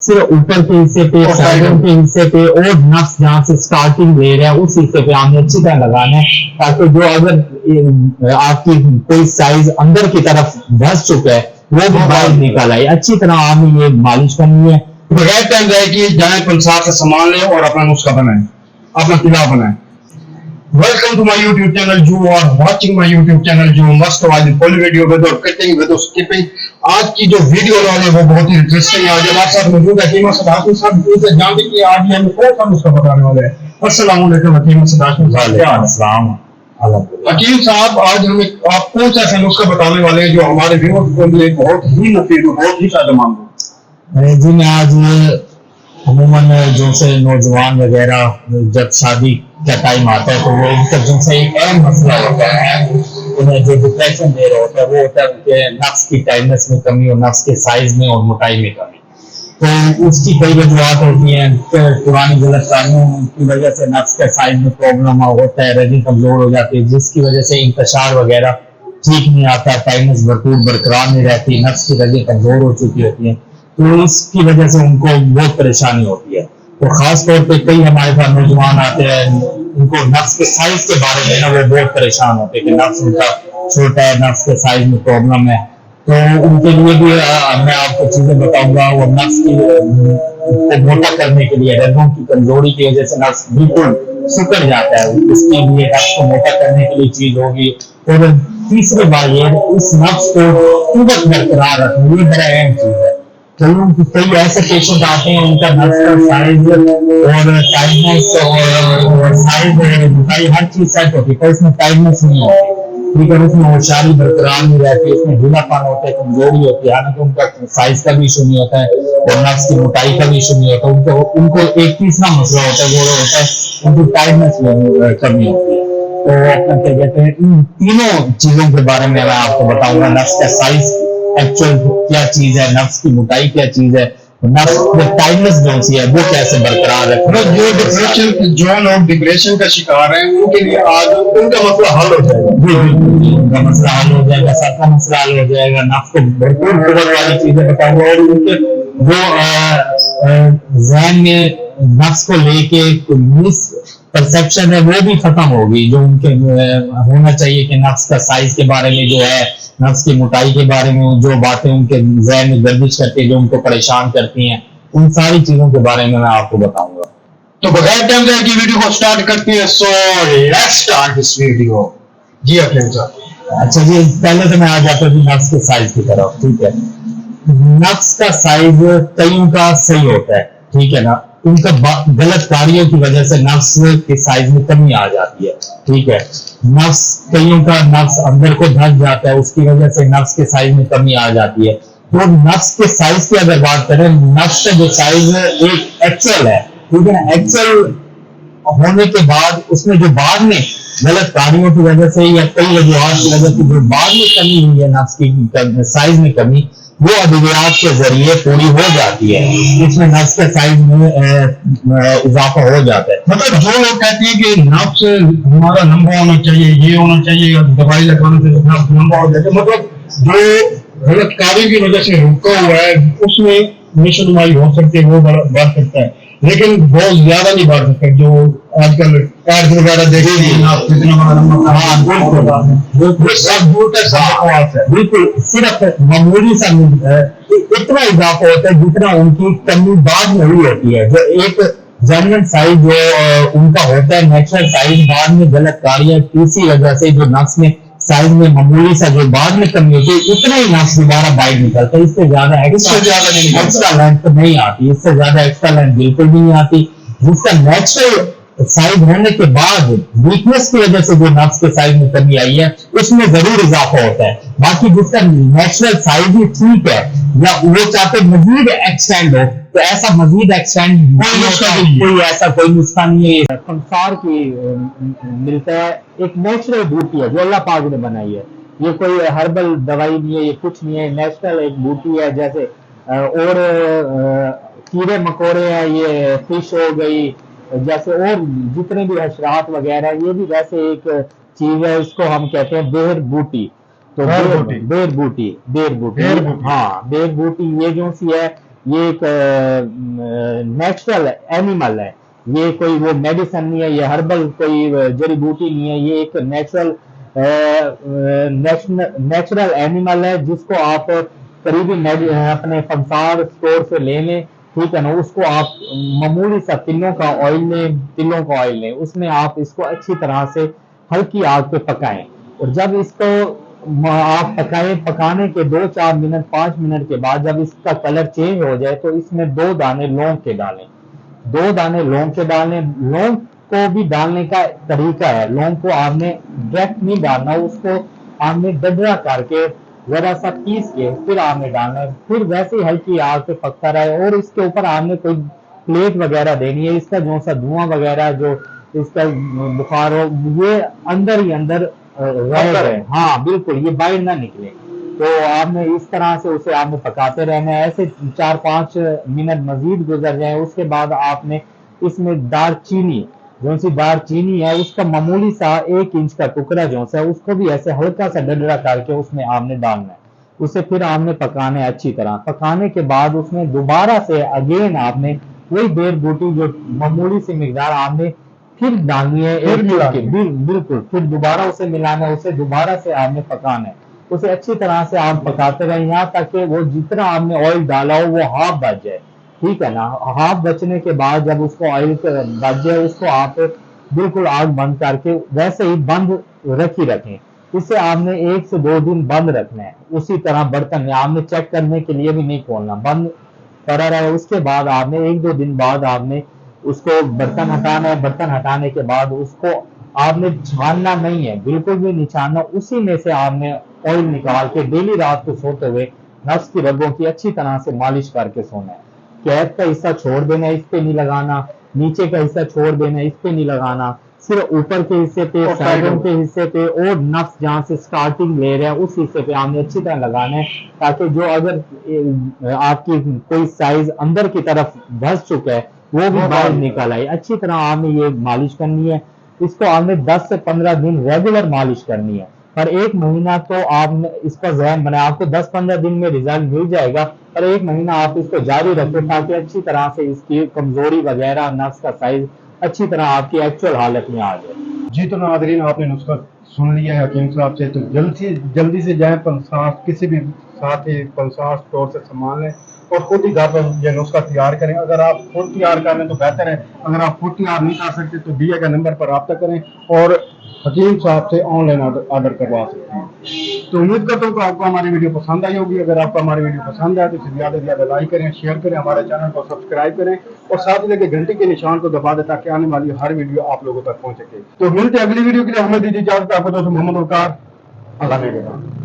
सिर्फ ऊपर के हिस्से पे, साइडों के हिस्से पे और नक्स जहाँ से स्टार्टिंग ले रहा है उस हिस्से पे हमने अच्छी तरह लगाना है, ताकि जो अगर आपकी कोई साइज अंदर की तरफ धस चुका है वो भी बाहर निकल आए। अच्छी तरह आपने ये मालिश करनी है। बगैर टाइम जाए कि जाए पंसार से सामान ले और अपना नुस्खा बनाए, अपना पिला बनाए। Welcome to my YouTube channel, you are watching my YouTube channel जो मस्ट वाली full video with cutting with skipping. आज की जो वीडियो वाले है वो बहुत ही इंटरेस्टिंग है। आज हमारे साथ मौजूद है हकीम असद हाशमी साहब, जो जानते कि आज हम कौन सा नुस्खा बताने वाले हैं। अस्सलाम वालेकुम हकीम असद हाशमी साहब। हकीम साहब, आज हम आप कौन सा ऐसा नुस्खा बताने वाले हैं जो हमारे व्यूअर्स के लिए बहुत ही मुफीद और बहुत ही फायदेमंद हो। जी मैं आज अमूमन जो से नौजवान वगैरह जब शादी का टाइम आता है तो वो उनका जो से एक अहम मसला होता है, उन्हें जो डिप्रेशन दे रहा होता है वो होता है उनके नफ्स की टाइटनेस में कमी और नफ्स के साइज में और मोटाई में कमी। तो उसकी कई वजूहत होती हैं, पुरानी गलतफहमियों की वजह से नफ्स के साइज में प्रॉब्लम होता है, रगें कमजोर हो जाती है, जिसकी वजह से इंतशार वगैरह ठीक नहीं आता, टाइटनेस भरपूर बरकरार नहीं रहती, नफ्स की रगें कमजोर हो चुकी होती हैं, तो इसकी वजह से उनको बहुत परेशानी होती है। तो खास तौर पे कई हमारे पास नौजवान आते हैं, उनको नफ्स के साइज के बारे में ना वो बहुत परेशान होते हैं कि नफ्स उनका छोटा है, नफ्स के साइज में प्रॉब्लम है। तो उनके लिए भी मैं आपको चीजें बताऊंगा। वो नफ्स की को मोटा करने के लिए, रगों की कमजोरी की वजह से नफ्स बिल्कुल सिकुड़ जाता है, इसके लिए नफ्स को मोटा करने के लिए चीज होगी। और तीसरी बात ये, उस नफ्स को कुव्वत बरकरार रखना, ये बड़ा अहम चीज है। कई ऐसे पेशेंट आते हैं उनका नफ्स का साइज और टाइटनेस और साइज मोटाई हर चीज सेट होती है, पर इसमें टाइटनेस नहीं होती, ठीक है, उसमें होशियारी बरकरार नहीं रहती, उसमें ढीलापन होता है, कमजोरी होती है। हालांकि उनका साइज का भी इशू नहीं होता है और नफ्स की मोटाई का भी इशू नहीं होता, उनको एक तीसरा मसला होता है, वो होता है उनकी टाइटनेस में कमी होती है। तो अपना क्या कहते हैं, इन तीनों चीजों के बारे में मैं आपको बताऊंगा। नफ्स का साइज एक्चुअल क्या चीज है, नफ्स की मोटाई क्या चीज है, नफ्स टाइटनेस जो सी है वो कैसे बरकरार है। जो लोग डिप्रेशन का शिकार हैं उनके लिए आज उनका मसला हल हो जाएगा। उनका मसला हल हो जाएगा, सबका मसला हल हो जाएगा। नफ्स को भरपूर कुव्वत वाली चीजें बताऊंगा और उनके जो ज़हन में नफ्स को लेके मिस परसेप्शन है वो भी खत्म होगी, जो उनके होना चाहिए कि नफ्स का साइज के बारे में जो है, नफ्स की मोटाई के बारे में जो बातें उनके ज़हन में गर्दिश करती है, जो उनको परेशान करती हैं, उन सारी चीजों के बारे में मैं आपको बताऊंगा। तो बगैर टाइम जाए की वीडियो को स्टार्ट करते हैं। So let's start this video. जी अफीम साहब। अच्छा जी, पहले तो मैं आ जाता हूँ नफ्स के साइज की तरफ, ठीक है। नफ्स का साइज कईयों का सही होता है, ठीक है ना, उनका गलत कार्यों की वजह से नफ्स के साइज में कमी आ जाती है, ठीक है। नफ्स कईयों का नफ्स अंदर को धस जाता है, उसकी वजह से नफ्स के साइज में कमी आ जाती है। तो नफ्स के साइज की अगर बात करें, नफ्स का जो साइज एक एक्चुअल है, ठीक है ना, एक्चुअल होने के बाद उसमें जो बाद में गलत कार्यों की वजह से या कई वजूहत की वजह से जो बाद में कमी हुई है नफ्स की साइज में कमी, वो अद्वियात के जरिए पूरी हो जाती है, इसमें नफ्स के साइज में इजाफा हो जाता है। मतलब जो लोग कहते हैं कि नफ्स हमारा लंबा होना चाहिए, ये होना चाहिए, दवाई लगाने से नफ्स लंबा हो जाता है, मतलब जो गलत कार्य की वजह से रुका हुआ है उसमें निशुमाई हो सकती है, वो बढ़ सकता है, लेकिन बहुत ज्यादा नहीं बढ़ सकता। जो आजकल कार्ड वगैरह देखिए बिल्कुल सिर्फ मामूली सा इतना इजाफा होता है जितना उनकी कमी बाद में हुई होती है। जो एक जेन्युइन साइज जो उनका होता है, नेचुरल साइज, बाद में गलत कार्य किसी वजह से जो नफ्स में साइज में मामूली सा जो बाद में कमी होती है, उतना ही नफ्स दोबारा बाहर निकलता है, इससे ज्यादा एक्स्ट्रा लेंथ नहीं आती, इससे ज्यादा एक्स्ट्रा लेंथ बिल्कुल भी नहीं आती। जिसका नेचुरल साइज होने के बाद वीकनेस की वजह से जो नफ्स के साइज में कमी आई है उसमें जरूर इजाफा होता है। बाकी जिसका नेचुरल साइज ही ठीक है या वो चाहते मजीद एक्सटेंड हो, तो ऐसा मजीद एक्सटेंड कोई ऐसा कोई नुस्खा नहीं है। संसार की मिलता है, एक नेचुरल बूटी है जो अल्लाह पाक ने बनाई है, ये कोई हर्बल दवाई नहीं है, ये कुछ नहीं है, नेचुरल एक बूटी है। जैसे और कीड़े मकोड़े हैं, ये फिश हो गई, जैसे और जितने भी हशरात वगैरह, ये भी वैसे एक चीज है, इसको हम कहते हैं बेर बूटी। तो बेर बूटी हाँ, बेर बूटी ये जो सी है, ये एक नेचुरल एनिमल है, ये कोई वो मेडिसिन नहीं है, ये हर्बल कोई जड़ी बूटी नहीं है, ये एक नेचुरल एनिमल है जिसको आप करीबी अपने फंसार स्टोर से ले लें, ठीक है ना। उसको आप मामूली सा तिलों का ऑयल लें, उसमें आप इसको अच्छी तरह से हल्की आग पे पकाएं, और जब इसको आप पकाने के 2-4 मिनट 5 मिनट के बाद जब इसका कलर चेंज हो जाए तो इसमें 2 दाने लौंग के डालें, 2 दाने लौंग के डालें। लौंग को भी डालने का तरीका है, लौंग को आपने डायरेक्ट नहीं डालना, उसको आपने डडरा करके जरा सा पीस के फिर आपने डालना है, फिर वैसे ही हल्की आग पे पकता रहे, और इसके ऊपर आपने कोई प्लेट वगैरह देनी है, इसका जो सा धुआं वगैरह जो इसका बुखार हो ये अंदर ही अंदर रह गए, हाँ बिल्कुल, ये बाहर ना निकले। तो आपने इस तरह से उसे आपने पकाते रहना है, ऐसे 4-5 मिनट मजीद गुजर जाए, उसके बाद आपने इसमें दालचीनी, जो सी दालचीनी है उसका मामूली सा 1 इंच का टुकड़ा जो सा उसको भी ऐसे हल्का सा डडरा करके उसमें आपने डालना है, उसे फिर आपने पकाना है अच्छी तरह। पकाने के बाद उसमें दोबारा से अगेन आपने वही 1.5 बूटी जो मामूली सी मिकदार आपने फिर डालनी है, बिल्कुल, फिर दोबारा उसे मिलाना है, उसे दोबारा से आपने पकाना है, उसे अच्छी तरह से आप पकाते रहे यहाँ तक कि वो जितना आपने ऑयल डाला हो वो हाफ बच जाए, ठीक है ना। हाफ बचने के बाद जब उसको ऑयल बच जाए उसको आप बिल्कुल आग बंद करके वैसे ही बंद रखें, इसे आपने 1 से 2 दिन बंद रखना है। उसी तरह बर्तन में आपने चेक करने के लिए भी नहीं खोलना, बंद करा रहे। उसके बाद आपने 1-2 दिन बाद आपने उसको बर्तन हटाना है, बर्तन हटाने के बाद उसको आपने छानना नहीं है, बिल्कुल भी नहीं छानना, उसी में से आपने ऑयल निकाल के डेली रात को सोते हुए नफ्स की रगों की अच्छी तरह से मालिश करके सोना है। कैद का हिस्सा छोड़ देना है, इस पे नहीं लगाना, नीचे का हिस्सा छोड़ देना है, इस पे नहीं लगाना, सिर्फ ऊपर के हिस्से पे, साइडों के हिस्से पे, और नफ्स जहाँ से स्टार्टिंग ले रहा है उस हिस्से पे आपने अच्छी तरह लगाना है, ताकि जो अगर आपकी कोई साइज अंदर की तरफ धंस चुका है वो भी बाहर निकल आए। अच्छी तरह आपने ये मालिश करनी है, इसको आपने 10 से 15 दिन रेगुलर मालिश करनी है, पर 1 महीना तो आपने इसका ज़हन बनाए, आपको 10-15 दिन में रिजल्ट मिल जाएगा, पर 1 महीना आप इसको जारी रखें ताकि अच्छी तरह से इसकी कमजोरी वगैरह नफ्स का साइज अच्छी तरह आपकी एक्चुअल हालत में आ जाए। जी तो नाज़रीन, आपने नुस्खा सुन लिया है हकीम साहब से, तो जल्दी से जाएं पंसार, किसी भी साथी पंसार स्टोर से सामान लें और खुद ही घर पर यह नुस्खा तैयार करें। अगर आप खुद तैयार कर लें तो बेहतर है, अगर आप खुद तैयार नहीं कर सकते तो दिए गए नंबर पर रब्ता करें और हकीम साहब से ऑनलाइन ऑर्डर करवा सकते हैं। तो उम्मीद करता हूँ कि आपको हमारी वीडियो पसंद आई होगी। अगर आपको हमारी वीडियो पसंद आए तो इसे ज़्यादा से ज़्यादा लाइक करें, शेयर करें, हमारे चैनल को सब्सक्राइब करें और साथ ही लगे घंटे के निशान को दबा दें ताकि आने वाली हर वीडियो आप लोगों तक पहुँच सके। तो मिलते हैं अगली वीडियो के लिए, हमें दीजिए इजाजत। आपको दोस्तों मोहम्मद वकार, अल्लाह ने